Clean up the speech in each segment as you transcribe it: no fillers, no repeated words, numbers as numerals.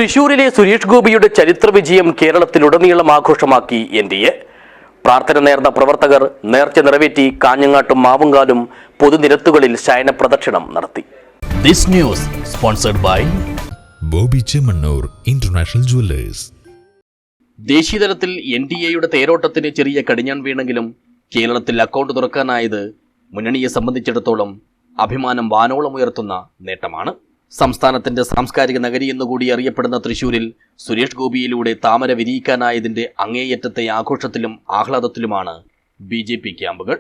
തൃശൂരിലെ സുരേഷ് ഗോപിയുടെ ചരിത്ര വിജയം കേരളത്തിലുടനീളം ആഘോഷമാക്കി എൻഡിഎ. പ്രാർത്ഥന നേർന്ന പ്രവർത്തകർ നേർച്ച നിറവേറ്റി കാഞ്ഞങ്ങാട്ടും മാവുങ്കാലും പൊതുനിരത്തുകളിൽ ശയന പ്രദക്ഷിണം നടത്തി. This news sponsored by Bobby Chemmanur international jewellers. ദേശീയതലത്തിൽ എൻഡിഎയുടെ തേരോട്ടത്തിന് ചെറിയ കടിഞ്ഞാൺ വീണെങ്കിലും കേരളത്തിൽ അക്കൗണ്ട് തുറക്കാനായത് മുന്നണിയെ സംബന്ധിച്ചിടത്തോളം അഭിമാനം വാനോളം ഉയർത്തുന്ന നേട്ടമാണ്. സംസ്ഥാനത്തിന്റെ സാംസ്കാരിക നഗരി എന്നുകൂടി അറിയപ്പെടുന്ന തൃശൂരിൽ സുരേഷ് ഗോപിയിലൂടെ താമര വിരിയിക്കാനായതിന്റെ അങ്ങേയറ്റത്തെ ആഘോഷത്തിലും ആഹ്ലാദത്തിലുമാണ് BJP ക്യാമ്പുകൾ.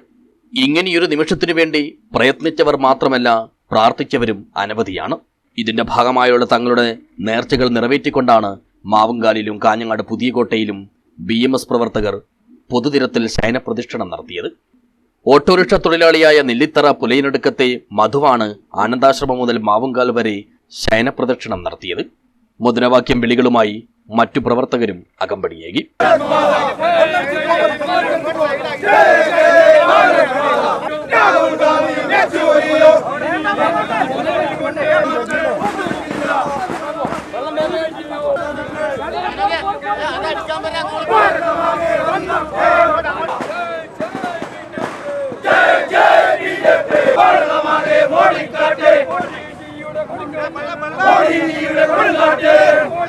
ഇങ്ങനെയൊരു നിമിഷത്തിനു വേണ്ടി പ്രയത്നിച്ചവർ മാത്രമല്ല, പ്രാർത്ഥിച്ചവരും അനവധിയാണ്. ഇതിന്റെ ഭാഗമായുള്ള തങ്ങളുടെ നേർച്ചകൾ നിറവേറ്റിക്കൊണ്ടാണ് മാവുങ്കാലിലും കാഞ്ഞങ്ങാട് പുതിയകോട്ടയിലും BMS പ്രവർത്തകർ പൊതുനിരത്തിൽ ശയനപ്രദക്ഷിണം നടത്തിയത്. ഓട്ടോറിക്ഷ തൊഴിലാളിയായ നെല്ലിത്തറ പുലയനടുക്കത്തെ മധുവാണ് ആനന്ദാശ്രമം മുതൽ മാവുങ്കാൽ വരെ ശയനപ്രദക്ഷിണം നടത്തിയത്. മുദ്രാവാക്യം വിളികളുമായി മറ്റു പ്രവർത്തകരും അകമ്പടിയേകി.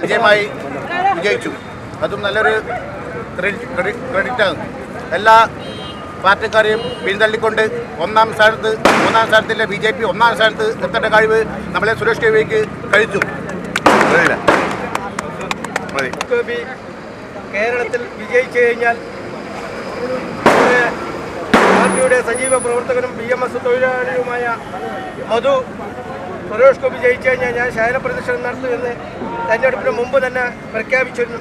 വിജയമായി വിജയിച്ചു. അതും നല്ലൊരു ക്രെഡിറ്റാണ്. എല്ലാ പാർട്ടിക്കാരെയും പിന്തള്ളിക്കൊണ്ട് മൂന്നാം സ്ഥാനത്തിലെ BJP ഒന്നാം സ്ഥാനത്ത് എത്തേണ്ട കഴിവ് നമ്മളെ സുരേഷ് ഗോപിക്ക് കഴിച്ചു. ഗോപി കേരളത്തിൽ വിജയിച്ചു കഴിഞ്ഞാൽ പാർട്ടിയുടെ സജീവ പ്രവർത്തകനും BMS തൊഴിലാളിയുമായ മധു സുരേഷ് ഗോപി ജയിച്ചു കഴിഞ്ഞാൽ ഞാൻ ശയനപ്രദക്ഷിണം നടത്തുമെന്ന് തെരഞ്ഞെടുപ്പിന് മുമ്പ് തന്നെ പ്രഖ്യാപിച്ചിരുന്നു.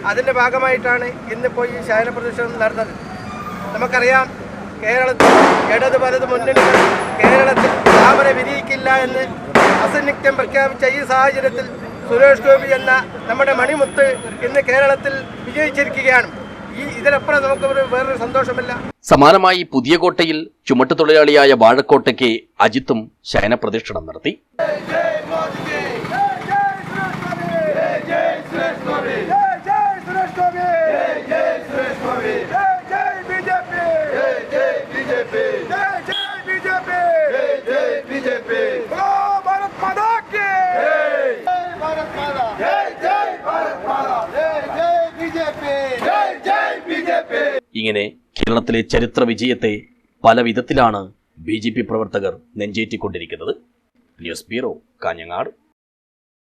അതിൻ്റെ ഭാഗമായിട്ടാണ് ഇന്നിപ്പോൾ ഈ ശയനപ്രദക്ഷിണം നടന്നത്. നമുക്കറിയാം, കേരളത്തിൽ ഇടത് വലത് മുന്നണികൾ കേരളത്തിൽ താമര വിരിയിക്കില്ല എന്ന് അസന്നിഗ്ധം പ്രഖ്യാപിച്ച ഈ സാഹചര്യത്തിൽ സുരേഷ് ഗോപി എന്ന നമ്മുടെ മണിമുത്ത് ഇന്ന് കേരളത്തിൽ വിജയിച്ചിരിക്കുകയാണ്. ഇതിനപ്പുറം നമുക്ക് വേറൊരു സന്തോഷമില്ല. സമാനമായി പുതിയകോട്ടയിൽ ചുമട്ടുതൊഴിലാളിയായ വാഴക്കോട്ടയ്ക്ക് അജിത്തും ശയനപ്രദക്ഷിണം നടത്തി. ഇങ്ങനെ കേരളത്തിലെ ചരിത്ര വിജയത്തെ പല വിധത്തിലാണ് BJP പ്രവർത്തകർ നെഞ്ചേറ്റിക്കൊണ്ടിരിക്കുന്നത്. News bureau, Kanhangad.